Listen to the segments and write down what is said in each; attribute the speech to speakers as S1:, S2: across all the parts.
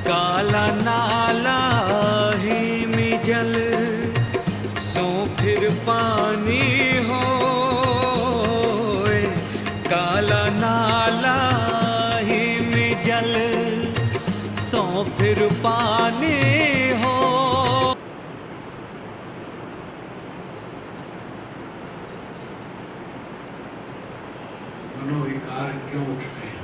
S1: काला नाला ही में जल सो फिर पानी हो, काला नाला ही में जल सो फिर पानी हो।
S2: मनोविकार क्यों उठते हैं?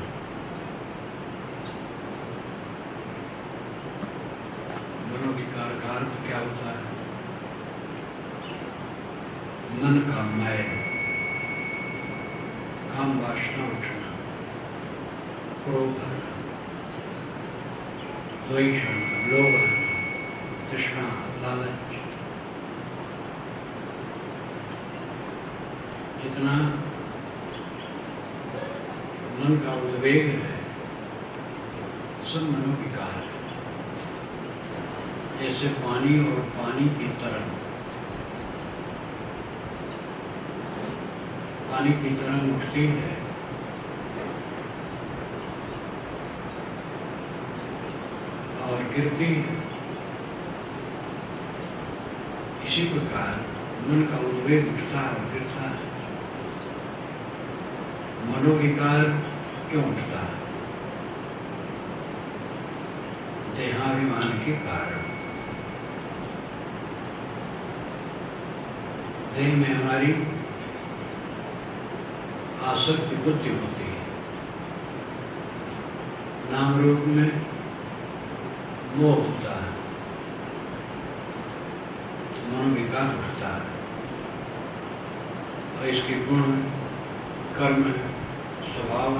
S2: मनोविकार का अर्थ क्या होता है? मन का मैल, काम वासना उठना, क्रोध आना, द्वेष आना, लोभ आना, तृष्णा, लालच। जितना मन का उद्वेग है सब मनोविकार है। जैसे पानी और पानी की तरंग, पानी की तरंग उठती है और गिरती है, इसी प्रकार मन का उद्वेग उठता है और गिरता है। मनोविकार क्यों उठता है? देहाभिमान के कारण। देह में हमारी आसक्ति बुद्धि होती है, नाम रूप में मोह होता है, मनोविकार उठता है। और इसके गुण, कर्म, स्वभाव,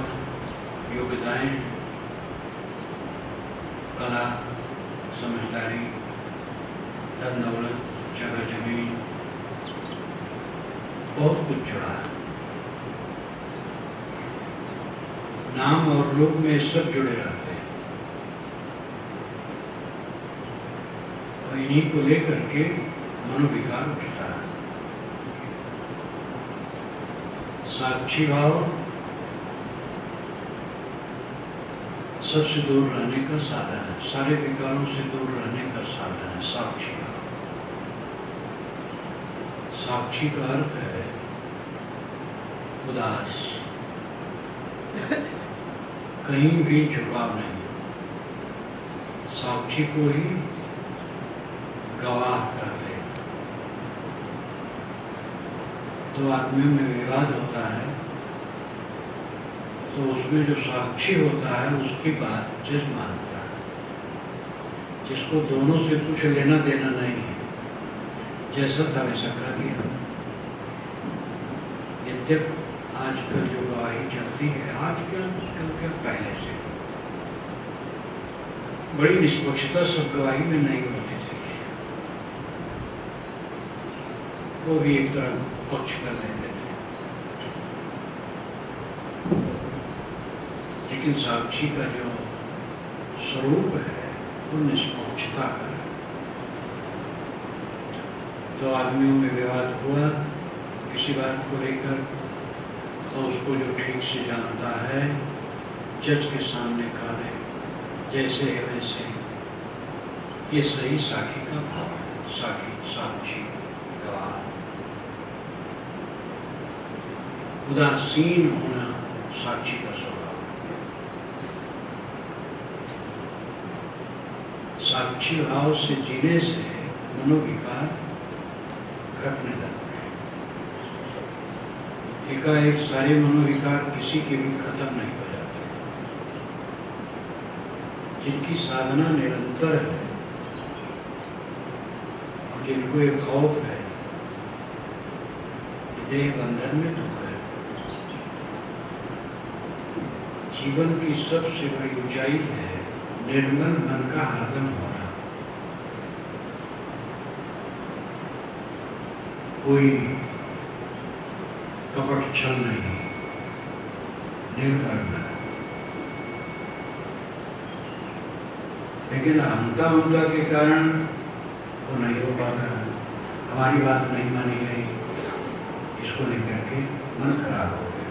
S2: योग्यताएं, कला, समझदारी, धन दौलत, जगह जमीन, बहुत कुछ जुड़ा है। नाम और रूप में सब जुड़े रहते हैं और इन्हीं को लेकर के मनोविकार उठता है। साक्षी भाव सबसे दूर रहने का साधन है, सारे विकारों से दूर रहने का साधन है साक्षी भाव। साक्षी का अर्थ है उदास, कहीं भी झुकाव नहीं, साक्षी को ही गवाह करते। तो आदमियों में विवाद होता है तो उसमें जो साक्षी होता है उसकी बात जज मानता है, जिसको दोनों से कुछ लेना देना नहीं है, जैसा था वैसा कर दिया। यद्यप आजकल जो गवाही चलती है, आजकल क्या पहले से बड़ी निष्पक्षता सब गवाही में नहीं होती थी, वो भी एक तरह पक्ष कर लेते थे। लेकिन साक्षी का जो स्वरूप है वो निष्पक्षता का है। तो आदमियों में विवाद हुआ किसी बात को लेकर, तो उसको जो ठीक से जानता है जज के सामने कहा है जैसे है वैसे। ये सही साक्षी का भाव है, साक्षी गवाह। उदासीन होना साक्षी का स्वभाव। साक्षी भाव से जीने से मनोविकार घटने लगते हैं। एकाएक सारे मनोविकार किसी के भी खत्म नहीं हो जाते। जिनकी साधना निरंतर है और जिनको एक खौफ है, देह बंधन में दुख है। जीवन की सबसे बड़ी ऊंचाई है निर्मल मन का हरदम होना। कोई कपट छल नहीं, निर्मल मन। लेकिन अहंता के कारण वो नहीं हो पाता। हमारी बात नहीं मानी गई, इसको लेकर के मन खराब हो गया।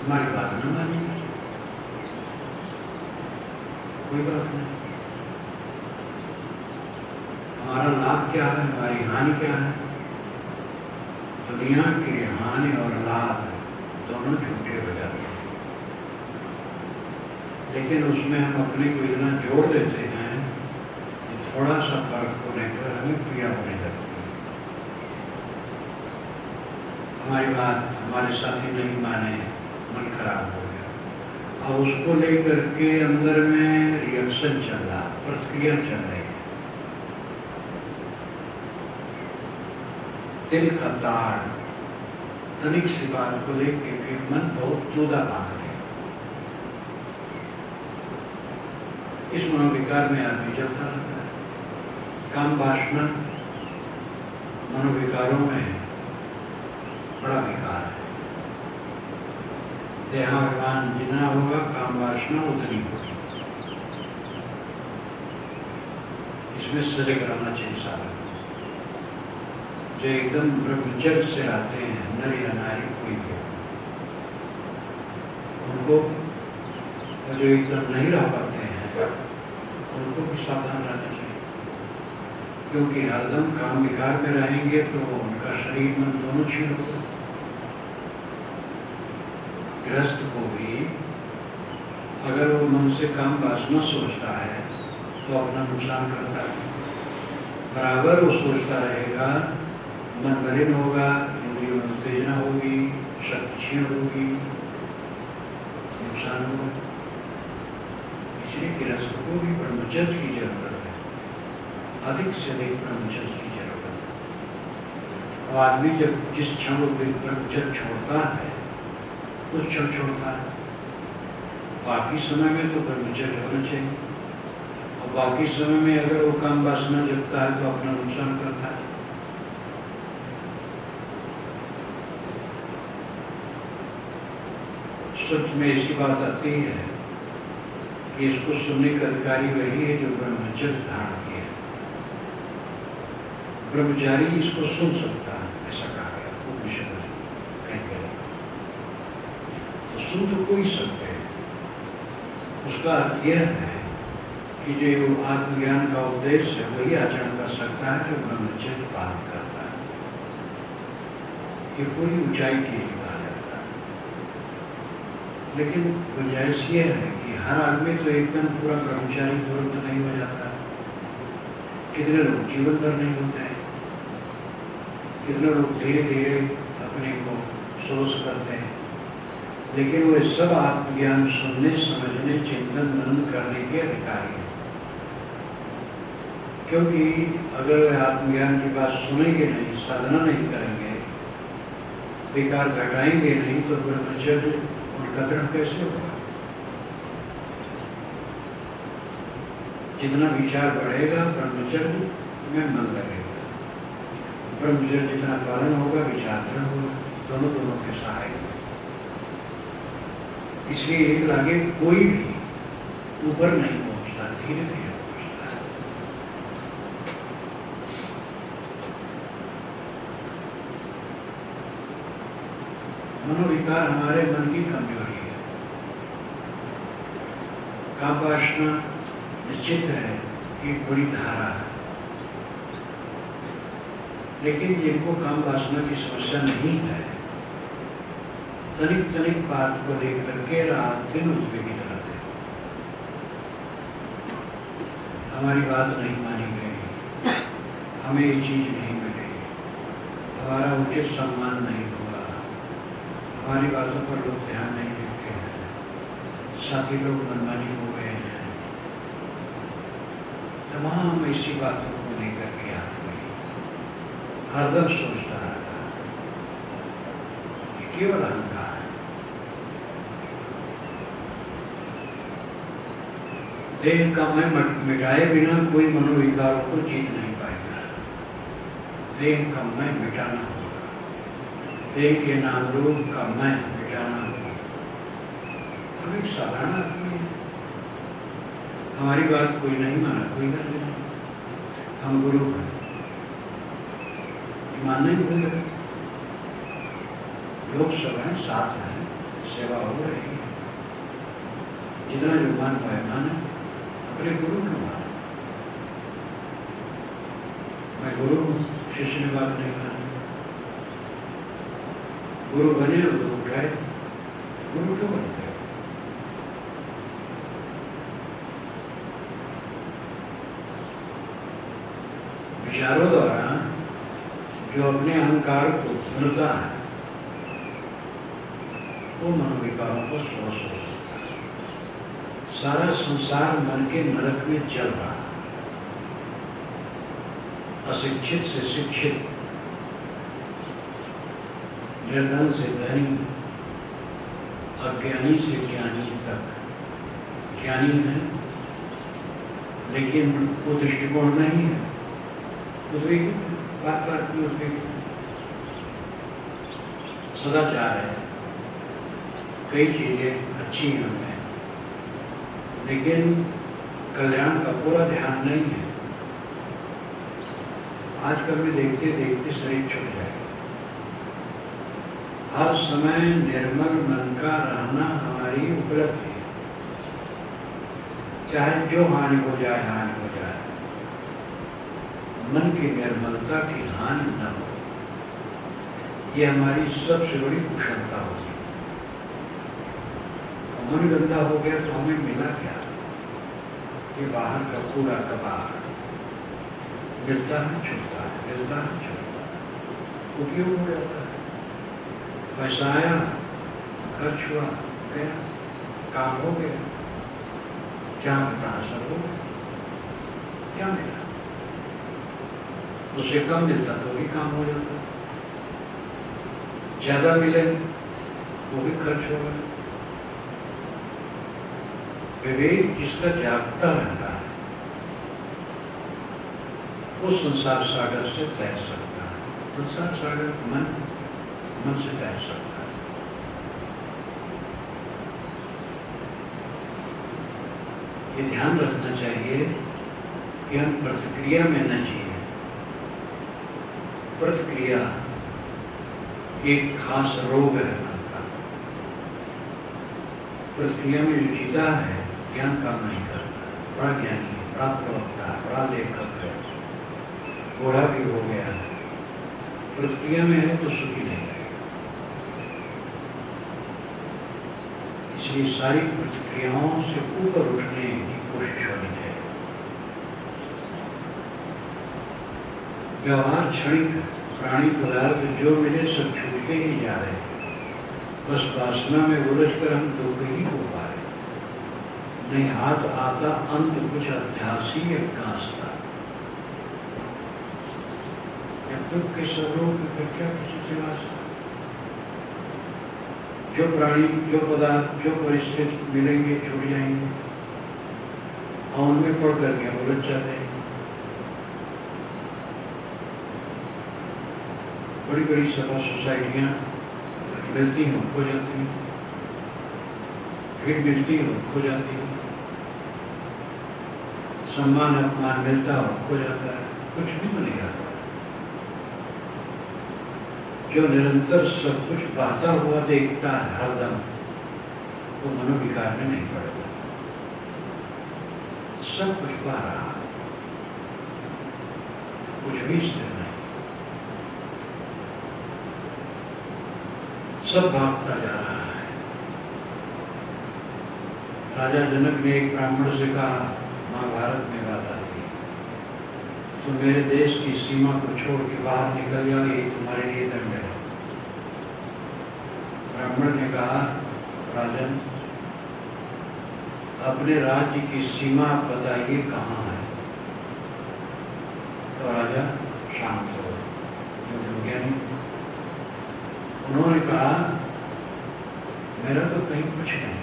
S2: हमारी बात न मानी गई, कोई बात नहीं। हमारा लाभ क्या है, हमारी हानि क्या है? दुनिया की हानि और लाभ दोनों झूठे हो जाते हैं, लेकिन उसमें हम अपने को इतना जोड़ देते हैं कि थोड़ा सा फर्क को लेकर हमें पीड़ा होने लगती है। हमारी बात हमारे साथी नहीं माने, मन खराब हो गया, अब उसको लेकर के अंदर में रिएक्शन चल रहा, प्रतिक्रिया चल रही है। दिल का ताड़ तनिक सी बात को लेकर के मन बहुत जुदा भाग रहे। इस मनोविकार में आदमी चलता रहता है। काम वासना मनोविकारों में बड़ा विकार है। देहाभिमान जितना होगा, काम वासना उतनी होगी। इसमें सजग रहना चाहिए सारा। जो एकदम ब्रह्मचर्य से आते हैं, नर या नारी कोई भी, उनको जो एकदम नहीं रह पाते हैं, उनको भी सावधान रहना चाहिए, क्योंकि हरदम काम विकार में रहेंगे तो उनका शरीर मन दोनों छीन होगा। गृहस्थ को भी अगर वो मन से काम वासना सोचता है तो अपना नुकसान करता है। बराबर वो सोचता रहेगा, मन मलिन होगा, इंद्रियों में उत्तेजना होगी, शक्ति क्षीण होगी, नुकसान होगा। इसलिए गृहस्थ को भी ब्रह्मचर्य की जरूरत है, अधिक से अधिक ब्रह्मचर्य की जरूरत है। और आदमी जब जिस क्षण ब्रह्मचर्य छोड़ता है उस क्षण छोड़ता है, बाकी समय में तो ब्रह्मचर्य होना चाहिए। और बाकी समय में अगर वो काम वासना जगता है तो अपना नुकसान करता है। सच में ऐसी बात आती है कि इसको सुनने का अधिकारी वही है जो ब्रह्मचर्य धारण किया। ब्रह्मचारी इसको सुन सकता है, ऐसा कहा गया उपनिषद में कहीं। तो सुन तो कोई सकते हैं। उसका अर्थ यह है कि जो आत्मज्ञान का उद्देश्य है वही आचरण कर सकता है जो ब्रह्मचर्य पालन करता है। ये पूरी ऊंचाई के लिए कहा जाता है। लेकिन गुंजाइश ये है कि हर आदमी तो एकदम पूरा ब्रह्मचारी तुरंत नहीं हो जाता। कितने लोग जीवन भर नहीं होते हैं, कितने लोग धीरे धीरे अपने को सोच करते हैं। लेकिन वो सब आत्मज्ञान सुनने, समझने, चिंतन मनन करने के अधिकारी हैं। क्योंकि अगर आत्मज्ञान की बात सुनेंगे नहीं, साधना नहीं करेंगे, विकार घटाएंगे नहीं, तो ब्रह्मचर्य उनका दृढ़ कैसे होगा? जितना विचार बढ़ेगा ब्रह्मचर्य में मन लगेगा। ब्रह्मचर्य जितना पालन होगा विचार दृढ़ होगा, दोनों के सहायक। इसलिए एक आगे कोई भी ऊपर नहीं पहुंचता, धीरे धीरे पहुंचता है। मनोविकार हमारे मन की कमजोरी है। काम वासना निश्चित है एक बड़ी धारा है, लेकिन जिनको काम वासना की समस्या नहीं है, तनिक तनिक बात को लेकर के रात दिन उद्वेगित रहते हैं। हमारी बात नहीं मानी गई, हमें ये चीज नहीं मिलेगी, हमारा उचित सम्मान नहीं होगा, हमारी बातों पर लोग ध्यान नहीं देते हैं, साथी लोग मनमानी हो गए हैं। तमाम ऐसी बातों को लेकर के आदमी हरदम सोचता रहता है। केवल अहंकार है। देह का मैं मिटाए बिना कोई मनोविकारों को जीत नहीं पाएगा। देह का मैं मिटाना होगा, देह के नाम रूप का मैं मिटाना होगा। हम एक साधारण आदमी है, हमारी बात कोई नहीं माना, कोई नहीं, हम गुरु हैं, मानने नहीं भूल रहे। लोग सब हैं, साथ हैं, सेवा हो रही है, जितना जो मान पाए माने। अरे गुरु क्यों माना? मैं गुरु हूँ, शिष्य ने बात नहीं मानी। गुरु बने और तो उठाए, गुरु क्यों बनते? विचारों द्वारा जो अपने अहंकार को धुलता है वो मनोविकारों को स्पर्श हो सकता है। सारा संसार मन के नरक में जल रहा है। अशिक्षित से शिक्षित, निर्धन से धनी, अज्ञानी से ज्ञानी तक। ज्ञानी है लेकिन वो दृष्टिकोण नहीं है, बात बात में उसके सदाचार है, कई चीजें अच्छी हैं उनमें, लेकिन कल्याण का पूरा ध्यान नहीं है। आजकल में देखते देखते शरीर छूट जाएगा। हर समय निर्मल मन का रहना हमारी उपलब्धि है, चाहे जो हानि हो जाए, हानि हो जाए, मन की निर्मलता की हानि न हो, ये हमारी सबसे बड़ी कुशलता होगी। मन गंदा हो गया तो हमें मिला क्या? ये बाहर का कूड़ा कबाड़ मिलता है, छूटता है, मिलता है, छूटता है, उपयोग हो जाता है। पैसा आया, खर्च हुआ, गया, काम हो गया, क्या मिलता है? सब हो गया, क्या मिला? उससे कम मिलता तो भी काम हो जाता, ज्यादा मिले वो भी खर्च होगा। विवेक जिसका जागता रहता है वो संसार सागर से तैर सकता है। संसार सागर मन से तैर सकता है। ये ध्यान रखना चाहिए कि हम प्रतिक्रिया में न जिए। प्रतिक्रिया एक खास रोग है मन का। प्रतिक्रिया में जो जीता है ज्ञान काम नहीं करता, बड़ा ज्ञानी है, बड़ा प्रवक्ता है, बड़ा लेखक है, बूढ़ा भी हो गया है, प्रतिक्रिया में है तो सुखी नहीं रहेगा। इसलिए सारी प्रतिक्रियाओं से ऊपर उठने की कोशिश होनी चाहिए। व्यवहार क्षणिक, प्राणी पदार्थ जो मिले सब छूटते ही जा रहे हैं। बस वासना में उलझ कर हम दुख ही हो पा रहे, नहीं हाथ आता अंत कुछ अध्यास ही एक कांसता। दुख के स्वरूप क्या किसी से वास्ता? जो प्राणी, जो पदार्थ, जो परिस्थिति मिलेंगे छूट जाएंगे और उनमें पड़ करके उलझ जाते हैं। बड़ी बड़ी सभा सोसाइटियां मिलती हैं, खो जाती हैं, भीड़ मिलती है, खो जाती है, सम्मान अपमान मिलता हो, खो जाता है, कुछ भी नहीं रहता। जो निरंतर सब कुछ बहता हुआ देखता है हरदम, वो मनोविकार में नहीं पड़ेगा। सब कुछ बह रहा, कुछ भी स्थिर नहीं, सब भागता जा रहा है। राजा जनक ने एक ब्राह्मण से कहा, महाभारत में बात आती है, तो मेरे देश की सीमा को छोड़ के बाहर निकल जाओ, ये तुम्हारे लिए दंड है। ब्राह्मण ने कहा, राजन अपने राज्य की सीमा बताइए कहाँ है। तो राजा शांत हो, ज्ञानी। उन्होंने कहा, मेरा तो कहीं कुछ नहीं,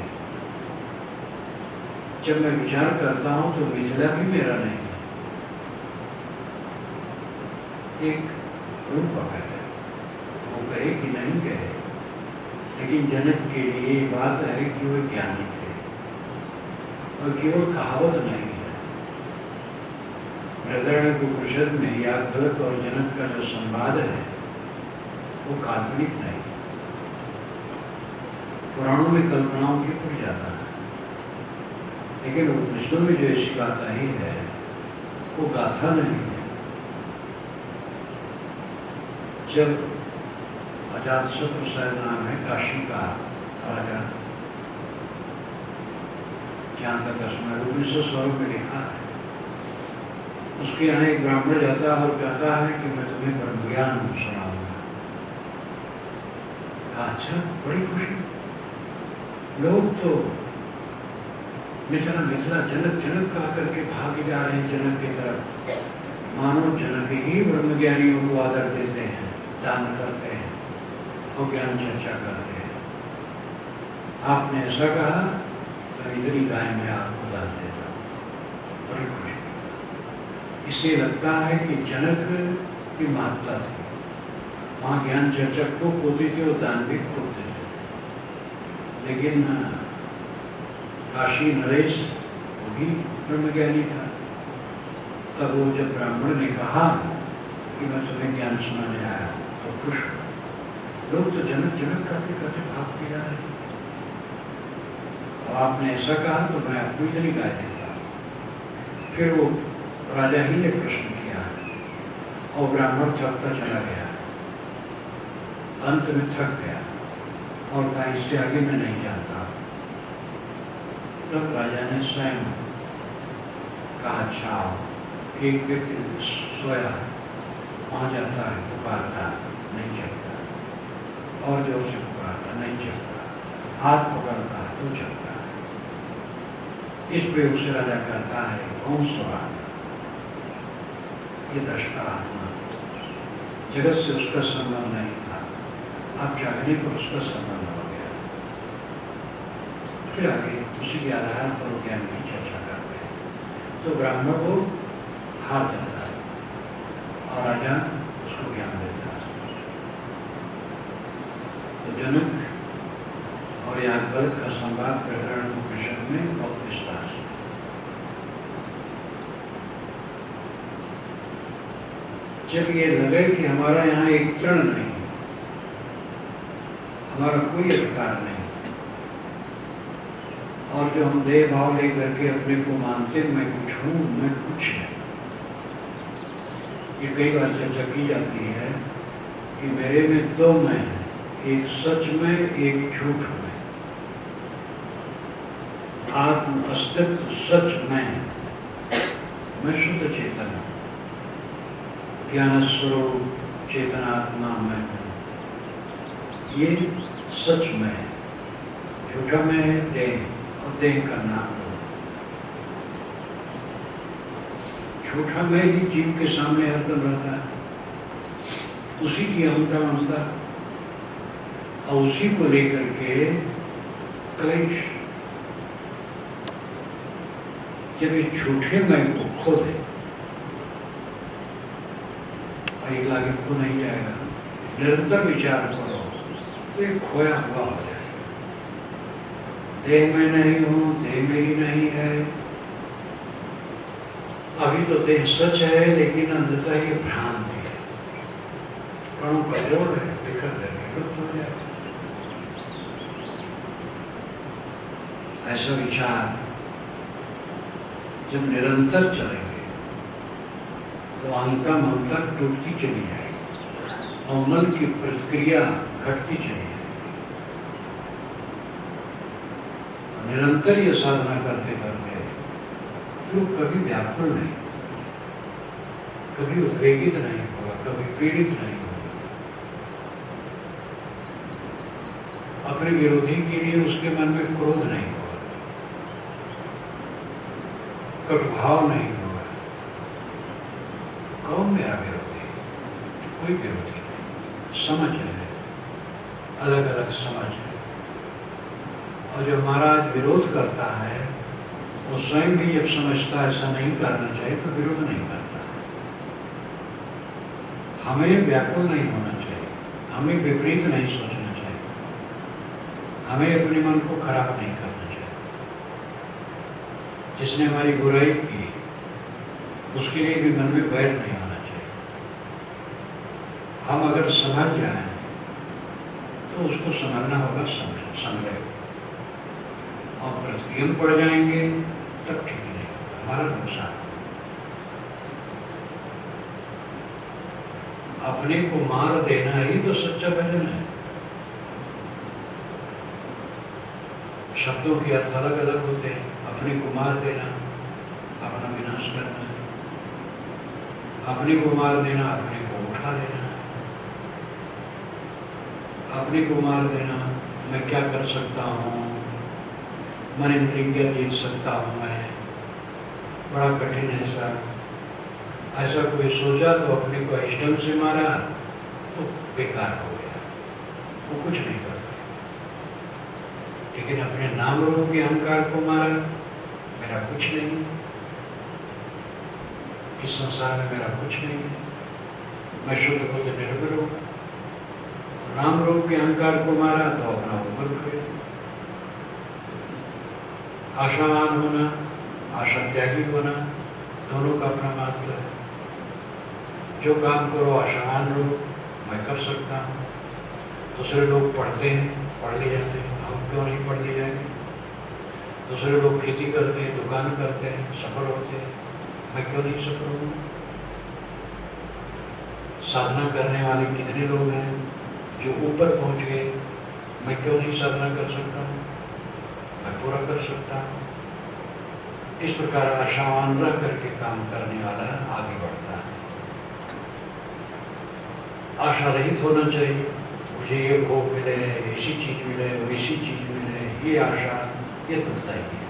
S2: जब मैं विचार करता हूं तो मिथिला भी मेरा नहीं है। एक रूप है, वो कहे कि नहीं कहे, लेकिन जनक के लिए बात है कि वो ज्ञानी थे और केवल कहावत नहीं है। बृहदारण्यकोपनिषद में याज्ञवल्क्य और जनक का जो संवाद है वो काल्पनिक नहीं, पुराणों में कल्पनाओं के उड़ जाता है, लेकिन उपनिषदों में जो ऐसी बात आई है वो गाथा नहीं है। जब अजातशत्रु शायद नाम है काशी का राजा, जहाँ तक उसमें 1916 में लिखा है, उसके यहाँ एक ब्राह्मण जाता है और कहता है कि मैं तुम्हें ब्रह्म ज्ञान सुनाऊंगा। अच्छा, बड़ी खुशी। लोग तो मिथिला मिथिला जनक जनक कहा करके भाग जा रहे हैं जनक की तरफ, मानो जनक ही ब्रह्म ज्ञानियों को आदर देते हैं, दान करते हैं और ज्ञान चर्चा करते हैं। आपने ऐसा कहा तो इतनी गाय में आपको डाल देता हूँ। बड़ी खुशी। इससे लगता है कि जनक की महत्ता थी, वहाँ ज्ञान चर्चक को होती थी और दान भी होते थे। लेकिन काशी नरेश वो भी ब्रह्मज्ञानी था। तब वो जब ब्राह्मण ने कहा कि मैं तुम्हें ज्ञान सुनाने आया तो खुश हुआ। लोग तो जनक जनक करते करते भाग के जा रहे। आपने ऐसा कहा तो मैं आपको इतनी गाय देता। फिर वो राजा ही ने प्रश्न किया और ब्राह्मण थकता चला गया, अंत में थक गया और कहा इससे आगे मैं नहीं जानता। तब राजा ने स्वयं कहा अच्छा, एक व्यक्ति सोया वहां जाता है, पुकारता नहीं जगता, और जोर से पुकारता नहीं जगता, हाथ पकड़ता है तो जगता है। इस प्रयोग से राजा कहता है कौन सोया, ये दृष्टा आत्मा, जगत से उसका संबंध नहीं था, आप जागने पर उसका संबंध हो गया। फिर आगे उसी के आधार पर ज्ञान की चर्चा करते हैं। तो ब्राह्मण को हाथ देता है और राजा उसको ज्ञान देता है। तो जनक और याज्ञवल्क्य का संवाद प्रकरण उपनिषद में बहुत विस्तार से। जब ये लगे कि हमारा यहाँ एक तृण नहीं, हमारा कोई अधिकार नहीं, और जो हम देह भाव लेकर के अपने को मानते मैं कुछ हूँ, मैं कुछ है। ये कई बार चर्चा की जाती है कि मेरे में दो मैं है, एक सच में एक झूठ में। आत्म अस्तित्व सच मैं शुद्ध चेतन हूँ, ज्ञान स्वरूप चेतनात्मा मैं हूँ। ये सच में है, झूठा में है देह, और देह का नाम हो। झूठा में ही जीव के सामने हरदम रहता है, उसी की अहंता ममता और उसी को लेकर के क्लेश। जब ये झूठे मैं को खो दे, और एक लागे खो नहीं जाएगा, निरंतर विचार करो तो ये खोया हुआ हो जाएगा। देह में नहीं हूं, देह में ही नहीं है। अभी तो देह सच है, लेकिन अंततः ये भ्रांति है, कणों का जोड़ है, बिखर जाएगा, लुप्त हो जाएगा। ऐसा विचार जब निरंतर चलेंगे तो अहंता ममता टूटती चली जाएगी और मन की प्रतिक्रिया घटती चली जाएगी। निरंतर ये साधना करते करते तो कभी व्याकुल नहीं, कभी उद्वेगित नहीं होगा, कभी पीड़ित नहीं होगा। अपने विरोधी के लिए उसके मन में क्रोध नहीं होगा, कटुभाव नहीं होगा। कौन मेरा विरोधी? कोई विरोधी नहीं, समझ है, अलग अलग समझ है। और जो महाराज विरोध करता है वो स्वयं भी जब समझता है ऐसा नहीं करना चाहिए तो विरोध नहीं करता। हमें व्याकुल नहीं होना चाहिए, हमें विपरीत नहीं सोचना चाहिए, हमें अपने मन को खराब नहीं करना चाहिए। जिसने हमारी बुराई की उसके लिए भी मन में वैर नहीं होना चाहिए। हम अगर समझ जाए तो उसको समझना होगा, समझे और प्रतिक्रिया पड़ जाएंगे हमारा नुकसान। अपने को मार देना ही तो सच्चा भजन है। शब्दों के अर्थ अलग अलग होते हैं। अपने को मार देना, अपना विनाश करना है। अपने को मार देना, अपने को उठा लेना है। अपने को मार देना, मैं क्या कर सकता हूँ, मन इंद्रिय जीत सकता हूँ मैं, बड़ा कठिन है सर। ऐसा कोई सोचा तो अपने को इष्टम से मारा तो बेकार हो गया, वो कुछ नहीं कर। लेकिन अपने नाम रूप के अहंकार को मारा, मेरा कुछ नहीं, इस संसार में मेरा कुछ नहीं है, मैं शुद्ध बुद्ध निर्भर हूं। नाम रूप के अहंकार को मारा तो अपना ऊपर उठ गया। आशावान होना, आशा त्यागी होना, दोनों का अपना महत्व है। जो काम करो आशावान रहो, मैं कर सकता हूँ। दूसरे लोग पढ़ते हैं, पढ़ ले जाते हैं, हम क्यों नहीं पढ़ ले जाएंगे। दूसरे लोग खेती करते हैं, दुकान करते हैं, सफल होते हैं, मैं क्यों नहीं सफल हूँ। साधना करने वाले कितने लोग हैं जो ऊपर पहुंच गए, मैं क्यों नहीं साधना कर सकता हूँ, मैं पूरा कर सकता हूँ। इस प्रकार आशावान रह करके काम करने वाला आगे बढ़ता है। आशा रहित होना चाहिए, मुझे ये भोग मिले, ऐसी चीज मिले, वैसी चीज मिले, ये आशा, ये दुखदायी है।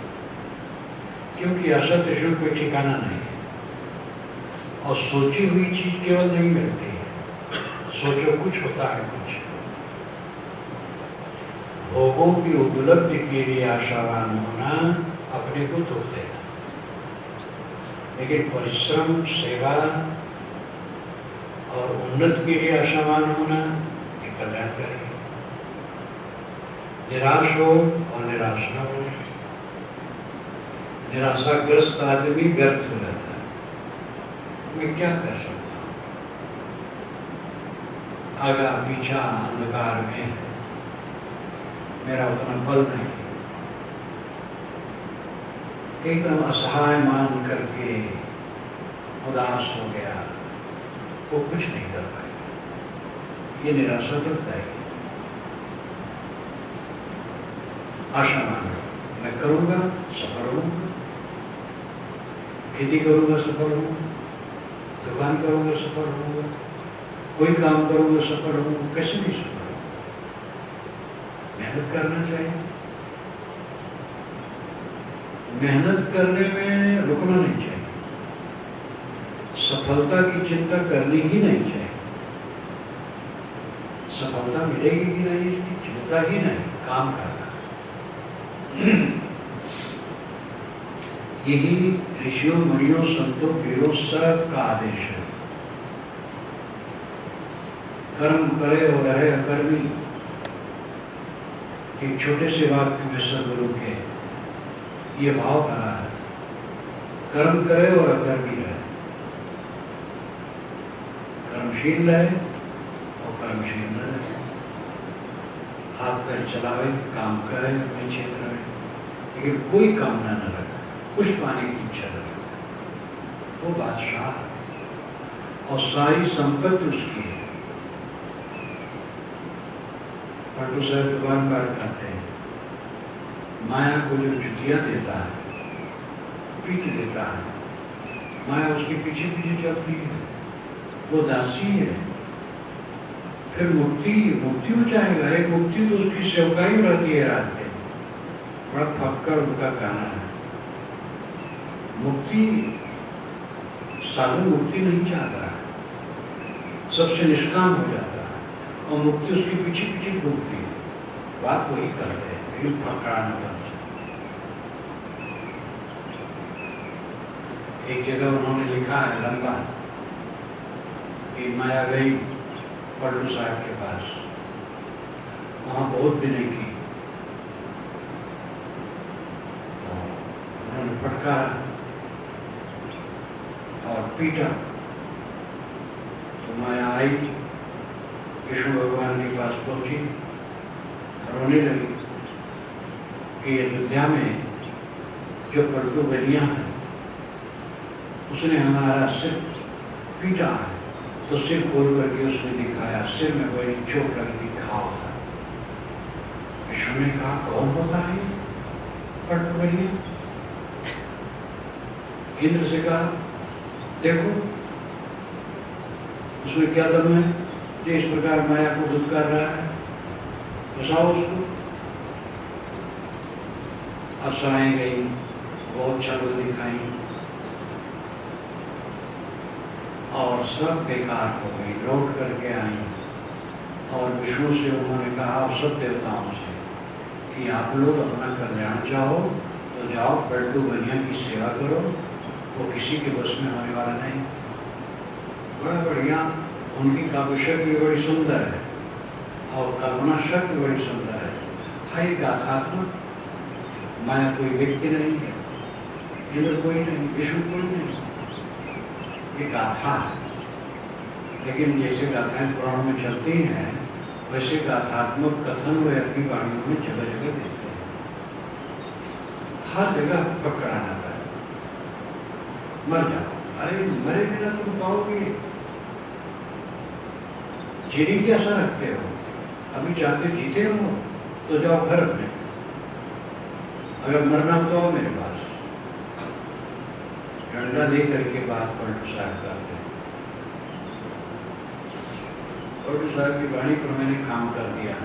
S2: क्योंकि आशा त्रिशूल कोई ठिकाना नहीं है, और सोची हुई चीज केवल नहीं मिलती है। सोचो कुछ होता है कुछ। भोगों की उपलब्धि के लिए आशावान होना अपने को दुख देना, लेकिन परिश्रम, सेवा और उन्नत के लिए आशावान होना ये कल्याणकारी है। निराश हो और निराश न हो। निराशाग्रस्त आदमी व्यर्थ हो जाता है, मैं क्या कर सकता हूँ, आगा पीछा अंधकार में है, मेरा उतना बल नहीं। एकदम असहाय मान करके उदास हो गया, वो कुछ नहीं कर पाएगा। ये निराशा करता है। आशा मान लो, मैं करूंगा सफल होऊंगा, खेती करूंगा सफल होऊंगा, दुकान करूंगा सफल होऊंगा, कोई काम करूंगा सफल होऊंगा। कैसे नहीं सफल होऊंगा? मेहनत करना चाहिए। मेहनत करने में रुकना नहीं चाहिए। सफलता की चिंता करनी ही नहीं चाहिए। सफलता मिलेगी कि नहीं इसकी चिंता ही नहीं, काम करना। यही ऋषियों, मुनियों, संतों, वीरों सब का आदेश है। कर्म करे और रहे अकर्मी। एक छोटे से वाक्य में सदगुरु के ये भाव करा है, कर्म करे और अकर्मी रहे, कर्मशील रहे और कर्मशील रहे, हाथ पैर चलावे, काम करे अपने क्षेत्र में, लेकिन कोई कामना न रखे, कुछ पाने की इच्छा न रखे। वो बादशाह और सारी संपत्ति उसकी है। पलटू साहब दुकान पर करते हैं, माया को जो जुतियां देता है, पीठ देता है, माया उसके पीछे पीछे चलती है, वो दासी है। फिर मुक्ति हो जाएगा। एक मुक्ति तो उसकी सेवकाई रहती है रात में। बड़ा फक्कर उनका कहना है, मुक्ति साधु मुक्ति नहीं चाहता है, सबसे निष्काम हो जाता है, और मुक्ति उसके पीछे पीछे घूमती है। बात वही करते हैं, एक जगह उन्होंने लिखा है लंबा कि माया गई पलटू साहब के पास, वहां बहुत विनय की, उन्होंने फटकारा और पीटा। तो माया आई, विष्णु भगवान के पास पहुंची, रोने लगी कि अयोध्या में जो पलटू बलियां हैं उसने हमारा सिर पीटा है, तो सिर खोल करके उसने दिखाया, सिर में बड़ी चोट लगी थी, घाव था। यीशु ने कहा, कौन होता है पटवरिया? इंद्र से कहा, देखो उसमें क्या दम है जो इस प्रकार माया को धुतकार रहा है, बसाओ उसको। अप्सराएं गई, बहुत चालू दिखाई और सब बेकार हो गई, लौट करके आई। और विष्णु से उन्होंने कहा, आप सब देवताओं से, कि आप लोग अपना कल्याण चाहो तो जाओ पलटू बनिया की सेवा करो, वो किसी के बस में होने वाला नहीं। बड़ा बढ़िया, उनकी काव्य शक्ति बड़ी सुंदर है और कल्पना शक्ति बड़ी सुंदर है। हाई गाथात्मक, माया कोई व्यक्ति नहीं है, इंद्र कोई नहीं, विष्णु कोई नहीं, ये गाथा है। लेकिन जैसे गाथाएं पुराण में चलती हैं, वैसे गाथात्मक कथन वे अपनी वाणियों में जगह जगह देते हैं, हर जगह पकड़ाना है। मर जाओ, अरे मरे बिना तुम पाओगे, जीने की आशा रखते हो, अभी चाहते जीते हो तो जाओ घर अपने, अगर मरना तो आओ मेरे पास। डंडा दे करके बात पलटू साहब करते हैं। पलटू साहब की वाणी पर मैंने काम कर दिया।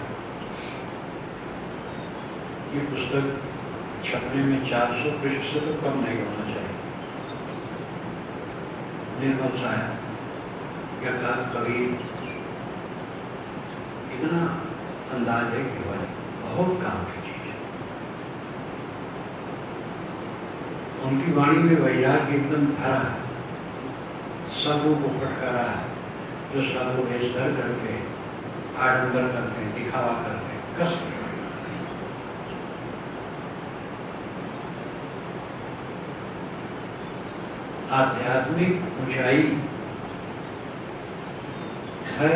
S2: ये पुस्तक छपने में 400 पृष्ठ से तो कम नहीं होना चाहिए। निर्मल साहब या कबीर, इतना अंदाज है कि वह बहुत काम की चीज है। उनकी वाणी में वैराग्य एकदम भरा है, सबों को फटकारा है, जो सबों भेष धर करके आडंबर करते हैं, दिखावा करते हैं, कष्ट करते हैं। आध्यात्मिक ऊंचाई है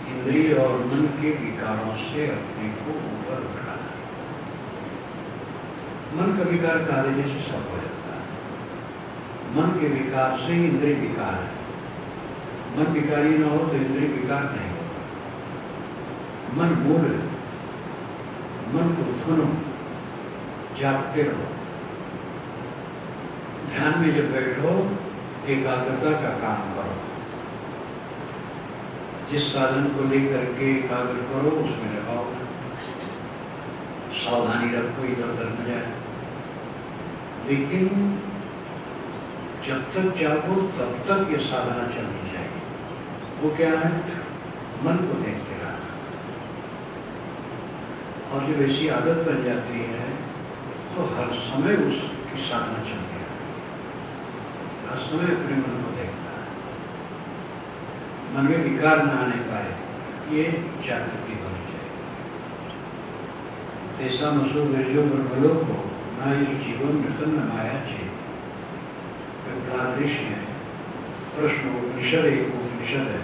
S2: इंद्रिय और मन के विकारों से अपने को ऊपर उठाना। मन का विकार कार्य जैसे सब हो जाता है। मन के विकार से ही इंद्रिय विकार है। मन विकारी न हो तो इंद्रिय विकार नहीं होगा। मन मूल है, मन को धुनो, जागते रहो। ध्यान में जब बैठो, एकाग्रता का काम करो। जिस साधन को लेकर के एकाग्र करो उसमें लगाओ, सावधानी रखो, इधर उधर न जाए। लेकिन जब तक जागो तब तक ये साधना चलनी चाहिए। वो क्या है? मन को देखते रहना। और जब ऐसी आदत बन जाती है तो हर समय उसकी साधना चलती है, हर समय अपने मन को देखना है, मन में विकार न आने पाए, ये जागृति होनी चाहिए। ऐसा मसो वीर्यो ब्रह्मलो को ना ये जीवन मृतन न माया चाहिए। ऋषि है, प्रश्न उपनिषद एक उपनिषद है,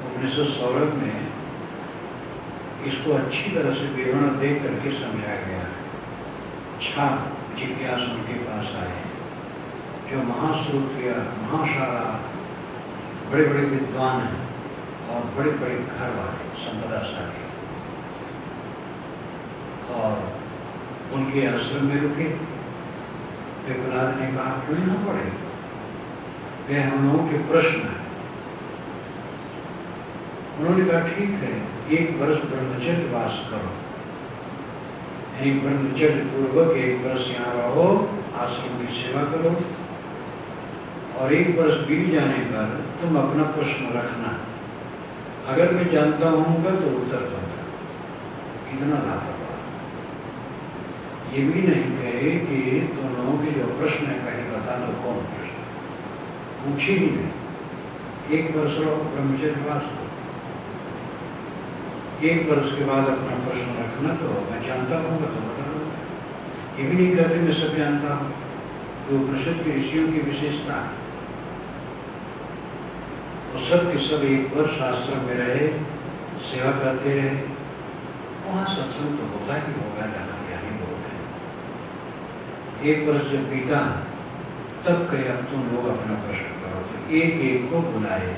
S2: 1916 में इसको अच्छी तरह से विवरण दे करके समझाया गया है। छात्र जिज्ञास उनके पास आए, जो महाश्रोत्रिय महाशाला बड़े बड़े विद्वान हैं और बड़े बड़े घर वाले संपदाशाली, और उनके आश्रम में रुके। प्रहलाद ने कहा, क्यों ना पढ़े, वे हम लोगों के प्रश्न है। उन्होंने कहा, ठीक है, 1 वर्ष ब्रह्मचर्य वास करो, यानी ब्रह्मचर्य पूर्वक 1 वर्ष यहाँ रहो, आश्रम की सेवा करो, और 1 वर्ष बीत जाने पर तुम अपना प्रश्न रखना। अगर मैं जानता हूँगा तो उत्तर दूंगा। इतना लाभ। ये भी नहीं कहे कि तुम लोगों के जो प्रश्न है कहीं बता दो कौन प्रश्न, पूछे ही नहीं। 1 वर्ष रहो, ब्रह्मचर्य वास करो, 1 वर्ष के बाद अपना प्रश्न रखना, तो मैं जानता हूँ तो बता दूंगा। ये भी नहीं कहते मैं सब जानता हूँ। तो उपनिषद के ऋषियों की विशेषता है, वो सब के सब 1 वर्ष आश्रम में रहे, सेवा करते रहे। वहाँ सत्संग तो होता ही होगा जहाँ ज्ञानी लोग हैं। एक वर्ष जब बीता तब कहे अब तुम लोग अपना प्रश्न करो। तो एक एक को बुलाए,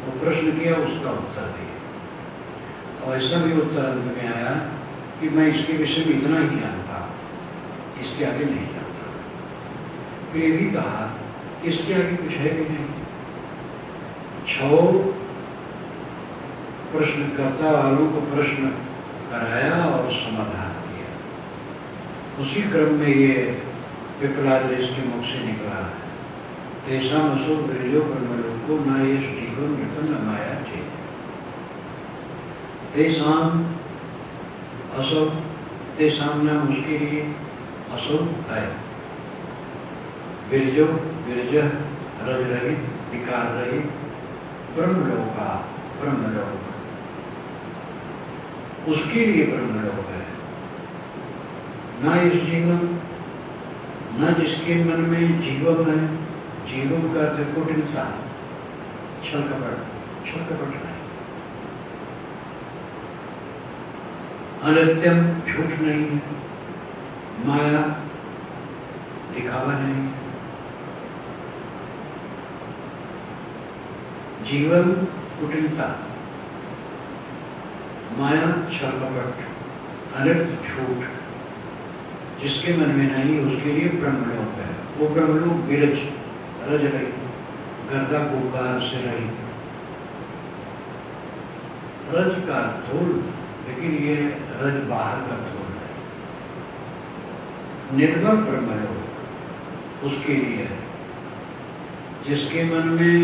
S2: वो प्रश्न किया, उसका उत्तर दिया। और ऐसा भी उत्तर अंत में आया कि मैं इसके विषय में इतना ही जानता, इसके आगे नहीं जानता। फिर ये भी कहा इसके आगे कुछ है भी नहीं। 6 प्रश्नकर्ता वालों को प्रश्न कराया और समाधान दिया। उसी क्रम में ये विकलाद इसके मुख से निकला, तेषाम असो ब्रजो ब्रह्मलोको न ये जीवन नृतन न माया चेत। तेषाम असो, तेषाम नाम उसके लिए असो है। बिरजो, बिरज रज रहित, विकार रहित, ब्रह्मलोका, ब्रह्मलोक, उसके लिए ब्रह्मलोक है। न इस जीवन, न जिसके मन में जीवम है, जीवम का अर्थ कुटिलता, छल कपट, छल कपट नहीं, अनित्यम झूठ नहीं है, माया दिखावा नहीं, जीवन कुटिलता, माया छल कपट, अनित्य झूठ जिसके मन में नहीं उसके लिए ब्रह्मलोक है। वो ब्रह्मलोक विरज, रज रही, गर्दा गुब्बार से रही, रज का धूल, लेकिन ये रज बाहर का धूल है। निर्मल ब्रह्मलोक उसके लिए है जिसके मन में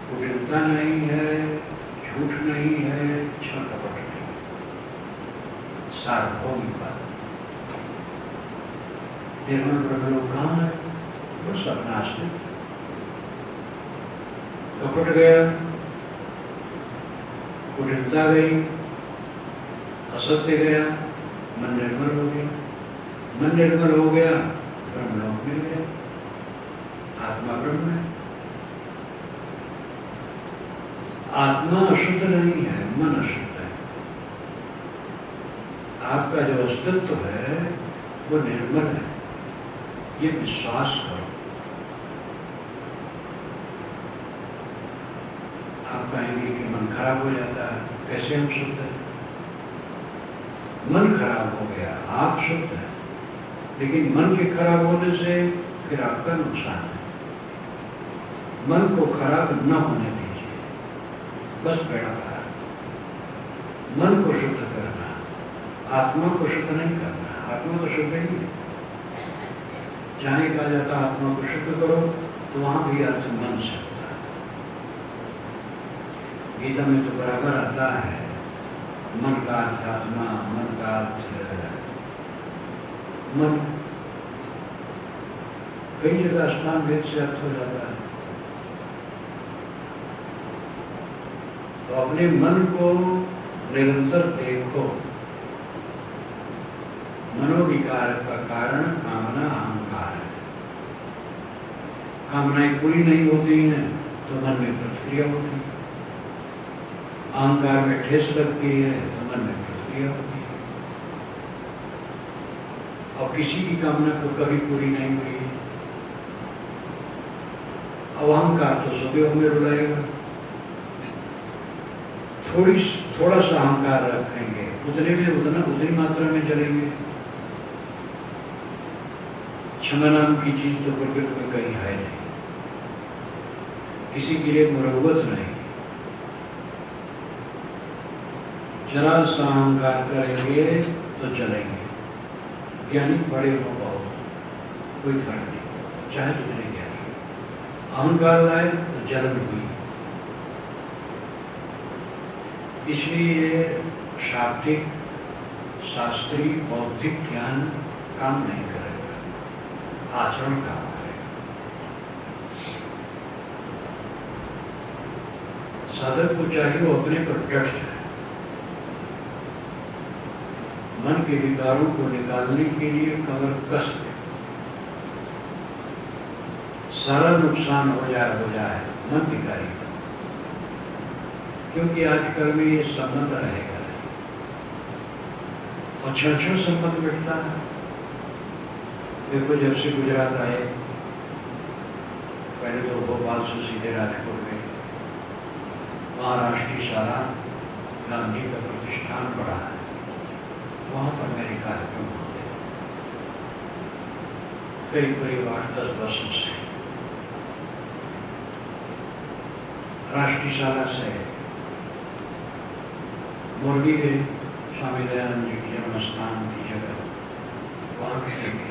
S2: कुटिलता नहीं है, झूठ नहीं है, छल कपट नहीं, सार्वभौमिक बात। निर्मल ब्रह्मलोक कहाँ है? बस अपना अस्तित्व। कपट गया, कुटिलता गई, असत्य गया, मन निर्मल हो गया। मन निर्मल हो गया, ब्रह्मलोक मिल गया, आत्मा ब्रह्म है। आत्मा अशुद्ध नहीं है, मन अशुद्ध है। आपका जो अस्तित्व है वो निर्मल है, ये विश्वास करो। आप कहेंगे कि मन खराब हो जाता है, कैसे हम शुद्ध हैं? मन खराब हो गया, आप शुद्ध हैं, लेकिन मन के खराब होने से फिर आपका नुकसान है। मन को खराब न होने दीजिए, बस बेड़ा पार। मन को शुद्ध करना, आत्मा को शुद्ध नहीं करना। आत्मा तो शुद्ध ही है। जहाँ कहा जाता आत्मा को शुद्ध करो, तो वहां भी अर्थ मन से होता है। गीता में तो बराबर आता है, मन का अर्थ आत्मा, मन का अर्थ मन। कई जगह स्थान भेद से अर्थ हो जाता है। तो अपने मन को निरंतर देखो। मनोविकार का कारण कामना, अहंकार है। कामनाएं पूरी नहीं होती हैं तो मन में प्रतिक्रिया होती है। अहंकार में ठेस लगती है तो मन में प्रतिक्रिया होती है। और किसी की कामना तो कभी पूरी नहीं हुई है। अब अहंकार तो सदैव में रुलाएगा। थोड़ा सा अहंकार रखेंगे, उतनी मात्रा में चलेंगे। क्षमा नाम की चीज तो प्रकृति में कहीं है नहीं, किसी के लिए मुरव्वत नहीं। जरा सा अहंकार करेंगे तो चलेंगे। ज्ञानी बड़े हो बहुत, कोई फर्क नहीं, चाहे जितने ज्ञानी। अहंकार लाए तो जलन हुई। इसलिए शाब्दिक, शास्त्रीय, बौद्धिक ज्ञान काम नहीं करेगा, आचरण काम करेगा। साधक को चाहिए वो अपने पर डट जाए। मन के विकारों को निकालने के लिए कमर कस दे। सारा नुकसान हो जाए मन विकारी का, क्योंकि आजकल में ये संबंध रहेगा और क्षण संबंध मिटता है। देखो, जब से गुजरात आए, पहले तो भोपाल से सीधे राजकोट गए, वहाँ राष्ट्रीय शाला गांधी का प्रतिष्ठान पड़ा है, वहाँ पर मेरे कार्यक्रम होते हैं करीब 8-10 वर्षों से। राष्ट्रीय शाला से मोरबी गए, स्वामी दयानंद जी की जन्म स्थान की जगह, वहाँ भी देखे,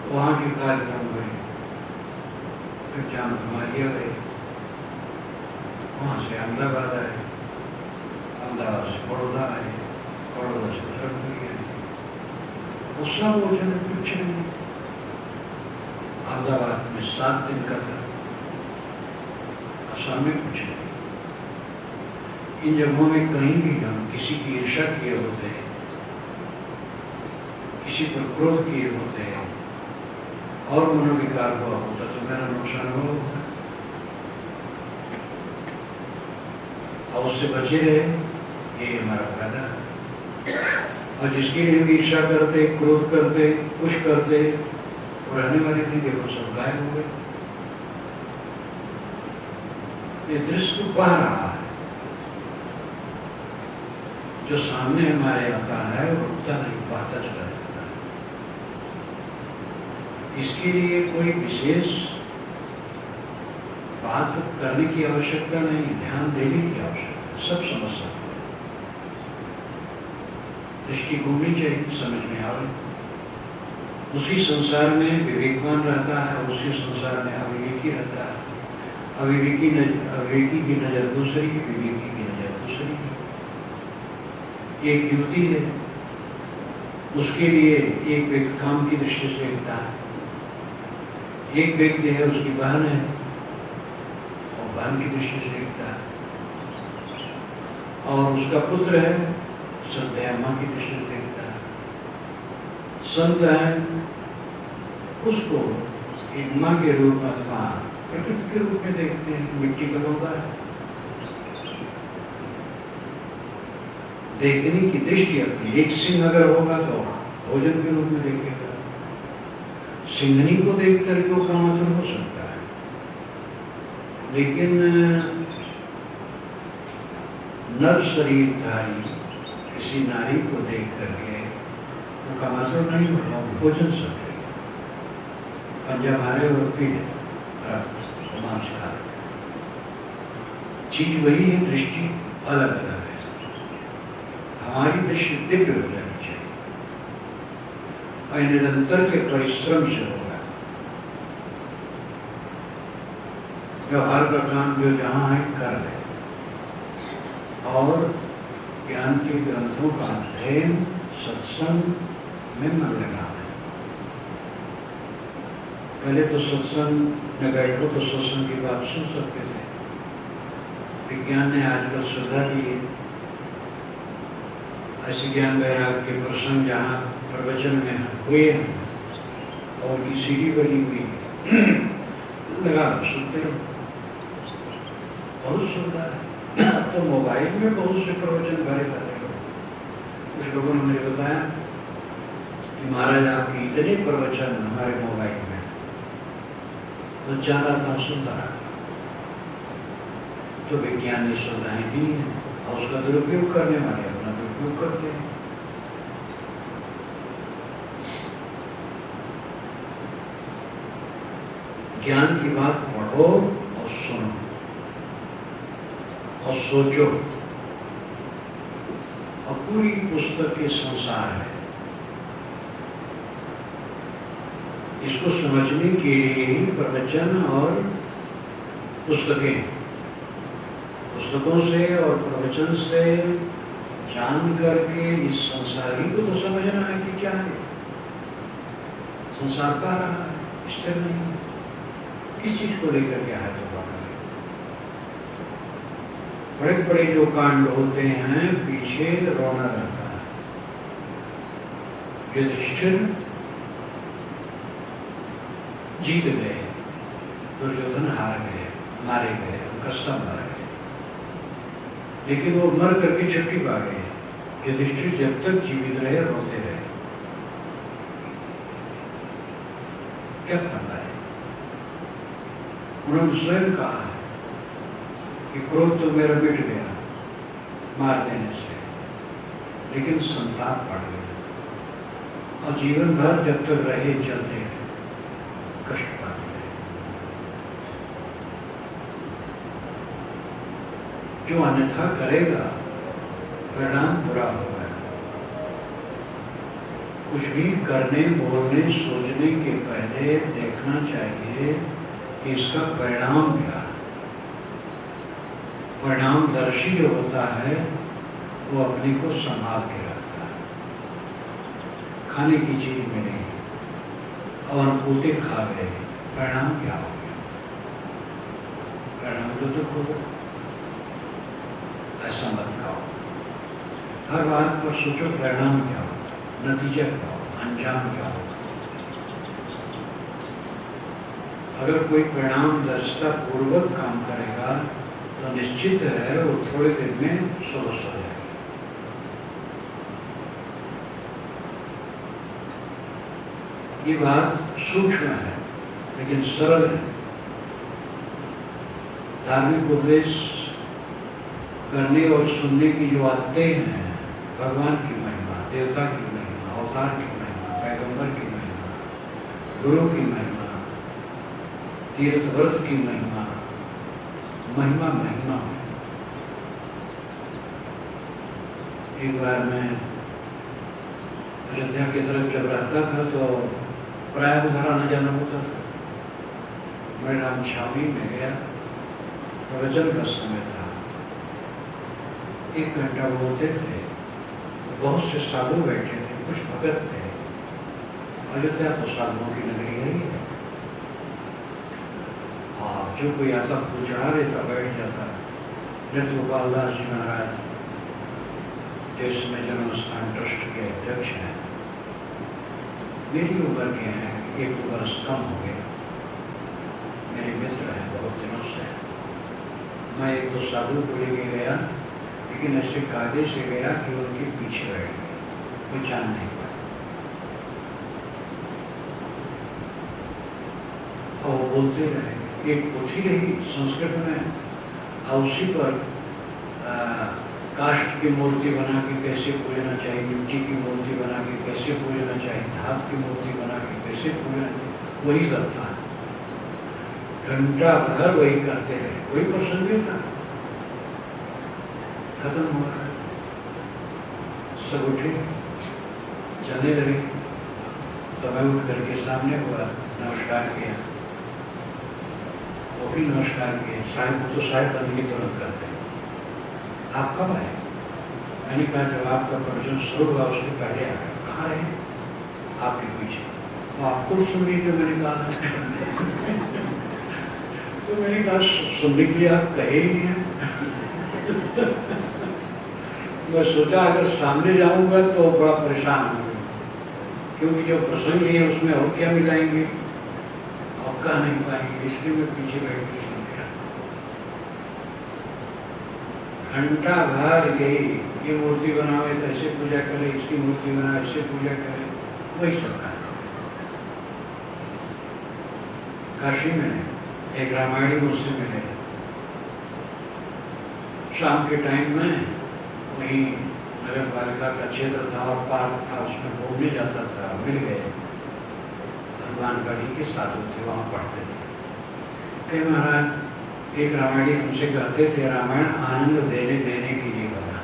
S2: वहाँ के कार्यक्रम हुए। फिर जामकुमारिया गए, वहाँ से अहमदाबाद आए, अहमदाबाद से बड़ौदा आए, बड़ौदा से उत्तरपुरी आए। वो सब भोजन कुछ नहीं। अहमदाबाद में 7 दिन का था, असम में कुछ नहीं। इन जगहों में कहीं भी हम किसी की ईर्ष्या किए होते हैं, किसी पर क्रोध किए होते हैं और मनोविकार हुआ होता तो मेरा नुकसान हुआ होता, और उससे बचे रहे, ये हमारा फायदा है। और जिसके लिए भी ईर्ष्या करते, क्रोध करते, कुछ करते, वो रहने वाले थे, देखो सब गायब हो गए। ये दृश्य पा रहा है, जो सामने हमारे आता है वो रुकता नहीं, पाता चला जाता है। इसके लिए कोई विशेष बात करने की आवश्यकता नहीं, ध्यान देने की आवश्यकता, सब समझ सकते हैं। दृष्टि घूमनी चाहिए, समझ में आवे। उसी संसार में विवेकवान रहता है, उसी संसार में अविवेकी रहता है। अविवेकी की नजर दूसरी, विवेकी की नजर दूसरी। एक युवती है, उसके लिए एक व्यक्ति काम की दृष्टि से देखता है, एक व्यक्ति है उसकी बहन है और बहन की दृष्टि से देखता है, और उसका पुत्र है संध्या माँ की दृष्टि से देखता है। संत है, उसको एक माँ के रूप में अथवा प्रकृति के रूप में देखते हैं, मिट्टी का होता है। देखने की दृष्टि अपनी, एक सिंह अगर होगा तो भोजन के रूप में देखेगा, सिंहनी को देख कर के कामातुर हो सकता है, लेकिन नर शरीरधारी किसी नारी को देख करके वो कामातुर नहीं होगा, भोजन सकेगा। पंजा मारे और पीड़े समाज का चीज वही है, दृष्टि अलग अलग है। हमारी दृष्टि दिव्य हो जानी चाहिए और निरंतर के परिश्रम से होगा। व्यवहार का काम जो जहां है कर ले, और ज्ञान के ग्रंथों का अध्ययन सत्संग में मन लगा है। पहले तो सत्संग में बैठो तो सत्संग की बात सुन सकते थे। विज्ञान ने आजकल सुविधा दी है, ऐसे ज्ञान वैराग्य के प्रसंग जहाँ प्रवचन में हुए हैं और की सीढ़ी बनी हुई लगा सुनते हो, बहुत सुविधा है। अब तो मोबाइल में बहुत से प्रवचन भरे जाते हो। कुछ लोगों ने मुझे बताया कि महाराज आपके इतने प्रवचन हमारे मोबाइल में, तो जा रहा था सुनता रहा। तो विज्ञान ने सुविधाएं दी है और उसका दुरुपयोग करने वाले अपना दुरुपयोग करते हैं। ज्ञान की बात पढ़ो और सुनो और सोचो, और पूरी पुस्तक के संसार है। इसको समझने के लिए ही प्रवचन और पुस्तकें, पुस्तकों से और प्रवचन से जान करके इस संसार ही को तो समझना है कि क्या है। संसार का रहा है, स्थिर नहीं, किस चीज को लेकर के हाथ उठाना है। बड़े बड़े जो कांड होते हैं पीछे रोना रहता है। युधिष्ठिर जीत गए, दुर्योधन हार गए, मारे गए, उनका सब मर गए, लेकिन वो मर करके छुट्टी पा गए। युधिष्ठिर जब तक जीवित रहे रोते रहे। क्या करना है? उन्होंने स्वयं कहा है कि क्रोध तो मेरा मिट गया मार देने से, लेकिन संताप बढ़ गया और जीवन भर जब तक रहे चलते रहे, कष्ट पाते रहे। जो अन्यथा करेगा परिणाम बुरा होगा। कुछ भी करने, बोलने, सोचने के पहले देखना चाहिए कि इसका परिणाम क्या है। परिणामदर्शी जो होता है वो अपने को संभाल के रखता है। खाने की चीज मिलेगी और पूते खा गए, परिणाम क्या हो गया? परिणाम तो दुख होगा। ऐसा मत खाओ। हर बात पर सोचो परिणाम क्या हो, नतीजा क्या हो, अंजाम क्या हो। अगर कोई परिणाम दर्शिता पूर्वक काम करेगा तो निश्चित है वो थोड़े दिन में स्वस्थ हो जाएगा। ये बात सूक्ष्म है लेकिन सरल है। धार्मिक उपदेश करने और सुनने की जो आदतें हैं, भगवान की महिमा, देवता की महिमा, अवतार की महिमा, पैगंबर की महिमा, गुरु की महिमा, तीर्थ व्रत की महिमा, महिमा महिमा। एक बार मैं अयोध्या की तरफ जब रहता था तो प्राय उधर आना जाना होता था। मैं रामछावनी में गया, प्रवचन का समय था, 1 घंटा बोलते थे। बहुत से साधु बैठे थे, कुछ भगत थे। अयोध्या तो साधुओं की नगरी है। जो कोई आता पूछा रहता बैठ जाता। नृत्य गोपाल दास जी महाराज जिसमें जन्मस्थान ट्रस्ट के अध्यक्ष हैं, मेरी उम्र के हैं, 1-2 वर्ष कम हो गए। मेरे मित्र हैं बहुत दिनों से। मैं 1-2 साधु को लेके गया, लेकिन ऐसे कायदे से गया कि उनके पीछे बैठ गया, कोई जान नहीं पाया। और वो बोलते रहे। एक पोथी रही संस्कृत में, और उसी पर काष्ठ की मूर्ति बना के कैसे पूजना चाहिए, मिट्टी की मूर्ति बना के कैसे पूजना चाहिए, धात की मूर्ति बना के कैसे पूजना चाहिए, वही सब था। घंटा भर वही करते रहे, कोई प्रसंग नहीं था। खत्म हुआ, सब उठे चलने लगे। तो मैं उठ करके सामने हुआ, नमस्कार किया, वो भी नमस्कार किए। साहब तो साहब बंदगी तुरंत करते हैं। आप कब आए? मैंने कहा जब आपका प्रवचन शुरू हुआ उसके पहले आया। कहाँ रहे? आपके पीछे। तो आपको सुनने के मैंने कहा तो मैंने कहा सुनने के लिए आप कहे ही नहीं हैं। मैं सोचा अगर सामने जाऊंगा तो बड़ा परेशान होंगे, क्योंकि जो प्रसंग है उसमें और क्या मिलाएंगे और कह नहीं पाएंगे, इसलिए मैं पीछे बैठ के सुन गया। घंटा भर गई, ये मूर्ति बनावे तो ऐसे पूजा करे, इसकी मूर्ति बनावे ऐसे पूजा करे, वही सब कहा। काशी में एक रामायणी मुझसे मिले। शाम के टाइम में वही नगर पालिका का क्षेत्र था, पार्क था, उसमें घूमने जाता था। मिल गए, हनुमानगढ़ी के साधु थे, वहाँ पढ़ते थे। कई महाराज एक रामायणी हमसे कहते थे, रामायण आनंद देने के लिए बना।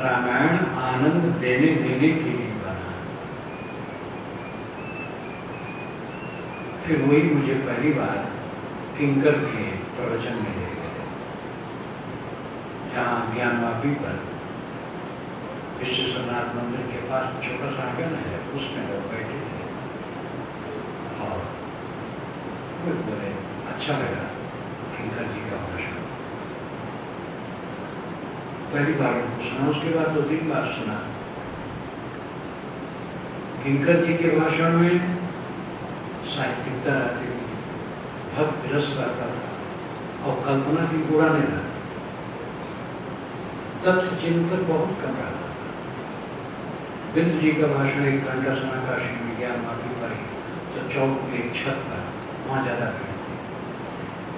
S2: रामायण आनंद देने के लिए बना। फिर वही मुझे पहली बार किंकर के प्रवचन में ले गए, जहाँ ज्ञानवापी पर विश्वेश्वरनाथ मंदिर के पास छोटा सा आंगन है, उसमें लोग बैठे थे। और बोले अच्छा लगा किंकर जी का भाषण। पहली बार उनको सुना, उसके बाद 2-3 बार सुना। किंकर जी के भाषण में साहित्यिकता रहती थी, भक्त रस रहता था और कल्पना की उड़ाने रहता। तथ्य चिंतन बहुत कम रहता था। बिंदु जी का भाषण 1 घंटा सुना काशी में, ज्ञानवापी पर ही। तो चौक की एक छत पर वहाँ ज़्यादा भीड़ थी।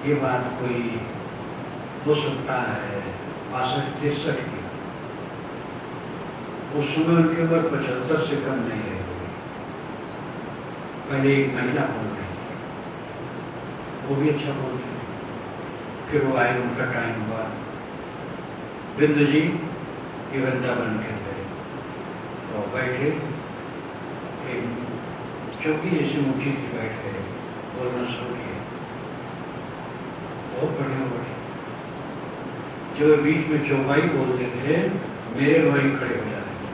S2: ये बात कोई हो सकता है 62-63 की। उस समय उनकी उम्र 75 से कम नहीं रही होगी। पहले एक महिला बोल रही थी, वो भी अच्छा बोल रही थी। फिर वो आए, उनका टाइम हुआ। बिंदु जी ये वृंदावन के गए तो बैठे, एक चौकी जैसी ऊंची थी, बैठ गए, बोलना शुरू किया। बहुत बढ़िया बढ़िया। जो बीच में चौपाई बोलते थे, मेरे भाई खड़े हो जाते थे।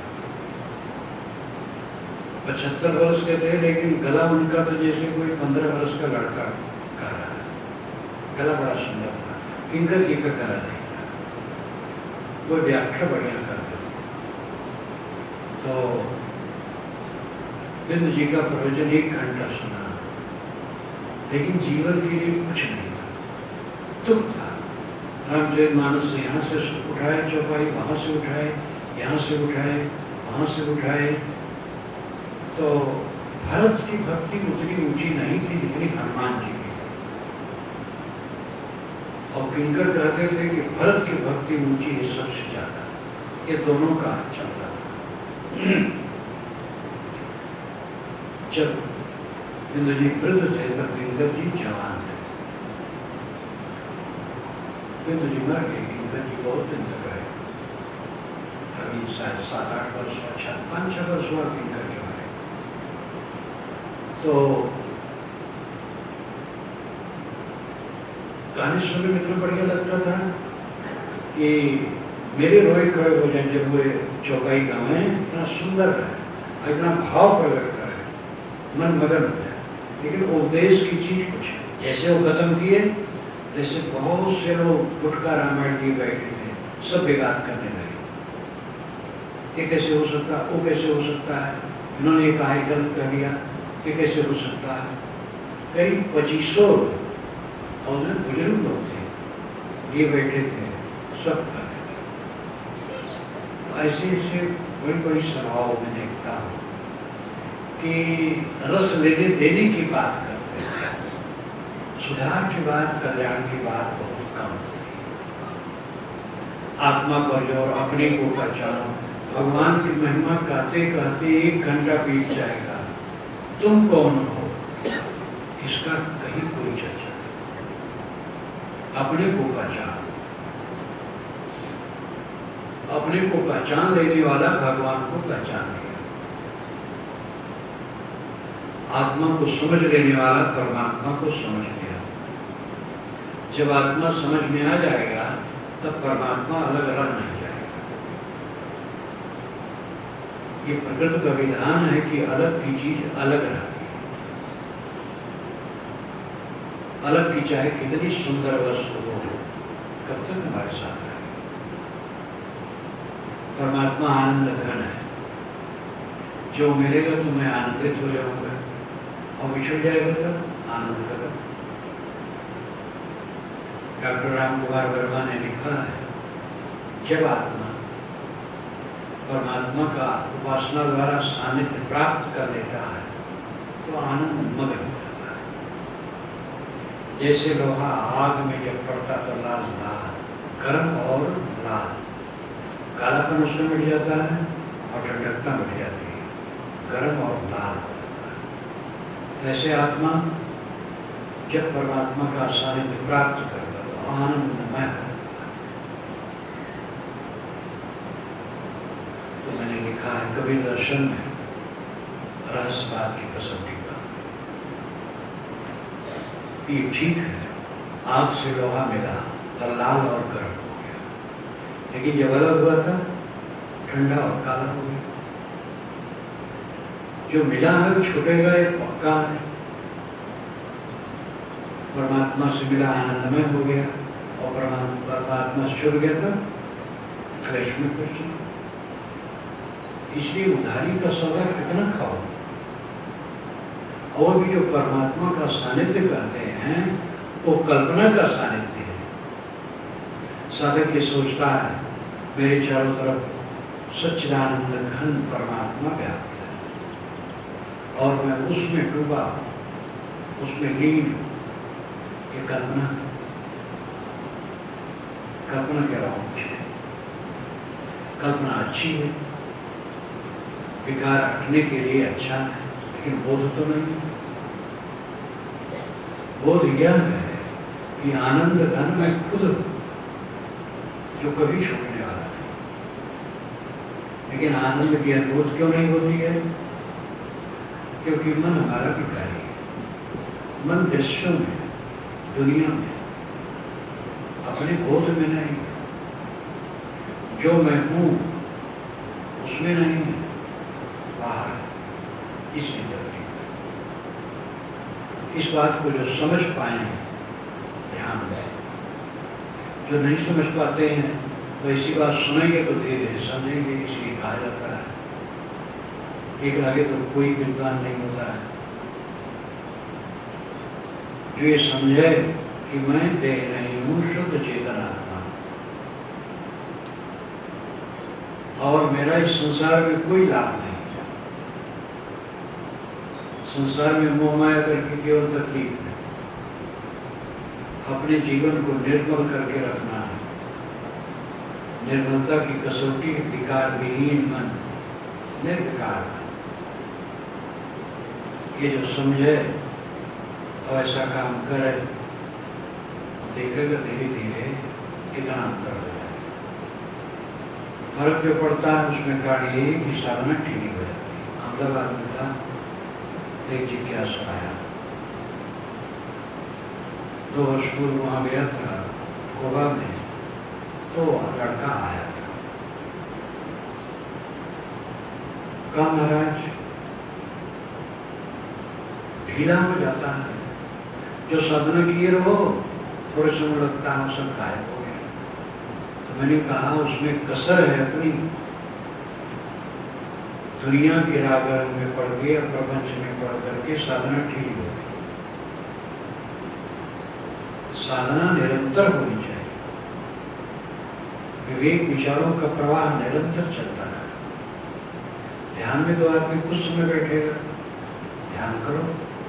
S2: 75 वर्ष के थे, लेकिन गला उनका तो जैसे कोई 15 वर्ष का लड़का गा रहा है। गला बड़ा सुंदर था, किंकर जी का गला नहीं था। वो व्याख्या बढ़िया करते थे। तो बिंदु जी का प्रवचन 1 घंटा सुना, लेकिन जीवन के लिए कुछ नहीं था, दुख था। रामचरितमानस से यहाँ से उठाए चौपाई, वहाँ से उठाए, यहाँ से उठाए, वहाँ से उठाए। तो भरत की भक्ति उतनी ऊंची नहीं थी जितनी हनुमान जी की। और किंकर कहते थे कि भरत की भक्ति ऊंची है सबसे ज्यादा। ये दोनों का चलता था। जब बिंदु जी वृद्ध थे तब किंकर जी जवान थे। बिंदु जी मर गए, किंकर जी बहुत दिन तक रहे। अभी शायद 7-8 वर्ष, 5-6 वर्ष हुआ किंकर जी मरे। तो गाने सुनने में इतना बढ़िया लगता था कि मेरे रोए खड़े हो जाए जब वो चौपाई गावे, इतना सुंदर है, इतना भाव प्रकट करे, मन मगन हो जाए। लेकिन उपदेश की चीज कुछ है। जैसे वो खत्म किए, जैसे बहुत से लोग गुटका रामायण लिए बैठे थे, सब बेगात करने लगे। ये कैसे हो सकता, वो कैसे हो सकता है, इन्होंने ये कहा गलत कर दिया, ये कैसे हो सकता है। कई 2500 और बुजुर्ग लोग थे, ये बैठे थे, सब कर ऐसे ऐसे बड़ी बड़ी सभाओं में देखता हूँ कि रस लेने देने की बात करते हैं, सुधार की बात, कल्याण की बात बहुत कम होती है। आत्मा पर जो और अपने को पहचानो। भगवान की महिमा कहते कहते 1 घंटा बीत जाएगा, तुम कौन हो इसका कहीं कोई चर्चा नहीं। अपने को पहचान, अपने को पहचान लेने वाला भगवान को पहचान लिया। आत्मा को समझ लेने वाला परमात्मा को समझ लिया। जब आत्मा समझ में आ जाएगा तब परमात्मा अलग अलग नहीं जाएगा। ये प्रकृति का विधान है कि अलग की चीज अलग रहती है। अलग की चाहे कितनी सुंदर वस्तु हो, कब तक हमारे साथ है। परमात्मा आनंद घन है, जो मिलेगा तो मैं आनंदित हो जाऊंगा, और बिछड़ जाएगा तो आनंद करो। डॉक्टर राम कुमार वर्मा ने लिखा है, जब आत्मा परमात्मा का उपासना द्वारा सानिध्य प्राप्त कर लेता है तो आनंद मगन हो जाता है। जैसे लोहा आग में जब पड़ता तो लाल लाल, गर्म और लाल, कालापन उसमें मिट जाता है और ठंडकता मिट जाती है, गर्म और लाल। ऐसे आत्मा जब परमात्मा का सानिध्य प्राप्त करता तो आनंदमय। तो मैंने लिखा है कबीर दर्शन में रहस्यवाद की कसौटी का, ये ठीक है, आग से लोहा मिला और लाल और गर्म हो गया, लेकिन जब अलग हुआ था ठंडा और काला हो गया। जो मिला है वो छूटेगा, ये पक्का है। परमात्मा से मिला आनंदमय हो गया, और परमात्मा से छूट गया था क्लेश में पहुंच। इसलिए उधारी का सौदा कितना खाओ। और भी जो परमात्मा का सानिध्य कहते हैं वो कल्पना का सानिध्य है। साधक ये सोचता है मेरे चारों तरफ सच्चिदानंद घन परमात्मा व्याप्त है, और मैं उसमें डूबा, उसमें लीन हूं। ये कल्पना कह रहा हूं। कल्पना अच्छी है, विकार हटने के लिए अच्छा है, लेकिन बोध तो नहीं। बोध यह है कि आनंद धन में खुद हूं, जो कभी छूटने वाला नहीं। लेकिन आनंद की अनुभूति क्यों नहीं होती है? क्योंकि मन हमारा विकारी है। मन दृश्यों में, दुनिया में, अपने बोध में नहीं, जो मैं हूं उसमें नहीं है, बाहर। इसलिए इस बात को जो समझ पाए ध्यान से, जो नहीं समझ पाते हैं तो ऐसी बात सुनेंगे तो धीरे धीरे समझेंगे। इसलिए कहा जाता है एक आगे तो कोई विद्वान नहीं होता है जो ये समझे कि मैं देह नहीं हूं, शुद्ध चेतन आत्मा, और मेरा इस संसार में कोई लाभ नहीं। संसार में मोह माया करके केवल तकलीफ है। अपने जीवन को निर्मल करके रखना है। निर्मलता की कसौटी, विकार विहीन मन, निर्विकार। ये जो समझे और ऐसा काम करे, देखेगा धीरे धीरे कितना अंतर हो जाए। फर्क जो पड़ता है उसमें गाड़ी की साधना ठीक हो जाती है। अहमदाबाद में था, एक जिज्ञासा आया, 2 वर्ष पूर्व वहां गया था गोवा में, तो लड़का आया था। कहा महाराज ढीला हो जाता है, जो साधना किए रहो थोड़े समय लगता है सब गायब हो गया। तो मैंने कहा उसमें कसर है अपनी, दुनिया के राग में पढ़ के और प्रपंच में पढ़ करके साधना ठीक हो गई। साधना निरंतर होनी चाहिए। विवेक विचारों का प्रवाह निरंतर चलता है। ध्यान में तो आदमी कुछ समय बैठेगा, ध्यान करो,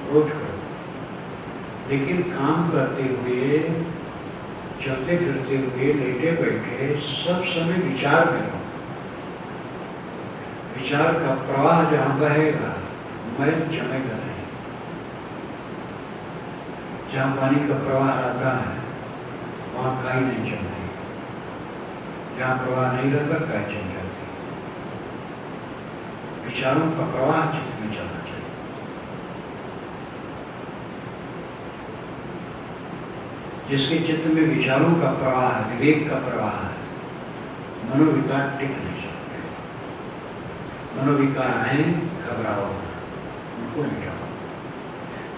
S2: रोज करो, लेकिन काम करते हुए, चलते फिरते हुए, लेटे बैठे सब समय विचार करो। विचार का प्रवाह जहां बहेगा मैल जमेगा नहीं। जहां पानी का प्रवाह आता है वहां काई नहीं जमेगी। जहां प्रवाह नहीं रहता काई जम जाती। विचारों का प्रवाह चित्त में चलना चाहिए। जिसके चित्त में विचारों का प्रवाह है, विवेक का प्रवाह है, मनोविकार टिक नहीं सकते। मनोविकार आए, घबराओ, उनको मिटाओ।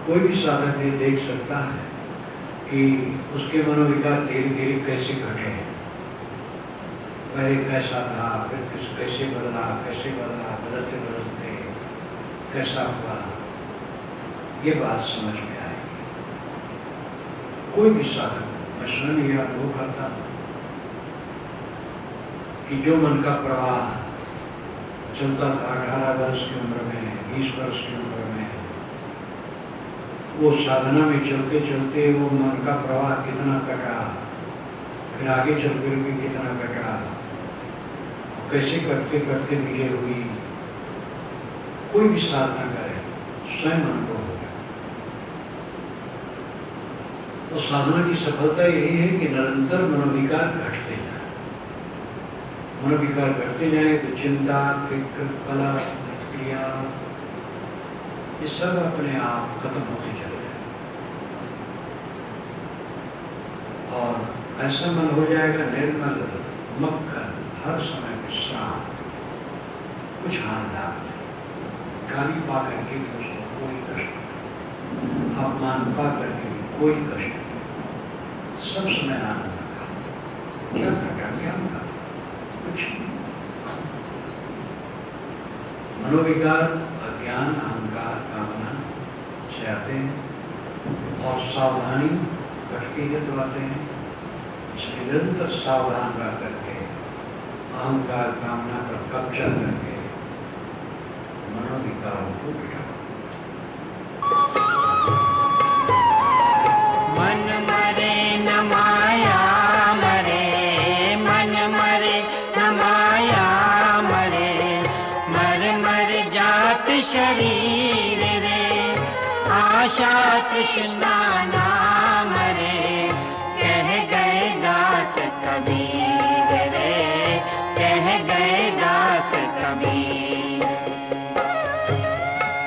S2: कोई भी साधक ये देख सकता है कि उसके मनोविकार धीरे धीरे कैसे घटे। पहले कैसा था, फिर कैसे बदला, बदलते बदलते कैसा हुआ, ये बात समझ में आएगी। कोई भी साधक, मैं स्वयं यह अनुभव करता हूं कि जो मन का प्रवाह चलता था 18 वर्ष की उम्र में, 20 वर्ष की उम्र में, वो साधना में चलते चलते वो मन का प्रवाह कितना घटा, फिर आगे चल फिर भी कितना घटा, कैसे करते करते मिले हुई। कोई भी साधना करे स्वयं अनुभव होगा। तो साधना की सफलता यही है कि निरंतर मनोविकार घटते जाए। मनोविकार घटते जाए तो चिंता, फिक्र, कला, क्रिया, ये सब अपने आप खत्म होते चले जाए। और ऐसा मन हो जाएगा निर्मल, मक्खन, हर समय विश्राम, कुछ हानि लाभ नहीं। गाली पा करके भी उसको कोई कष्ट नहीं, अपमान पा करके भी कोई कष्ट नहीं, सब समय आनंद का। क्या घटा, क्या घटा, कुछ नहीं। मनोविकार अज्ञान, अहंकार, कामना से आते हैं और सावधानी घटती है तो आते हैं। निरंतर सावधान रह करके अहंकार, कामना पर कब्जा करके मनोविकारों को बिठाओ।
S3: मर जात शरीर रे, आशा तृष्णा ना मरे, कह गए दास कबीर।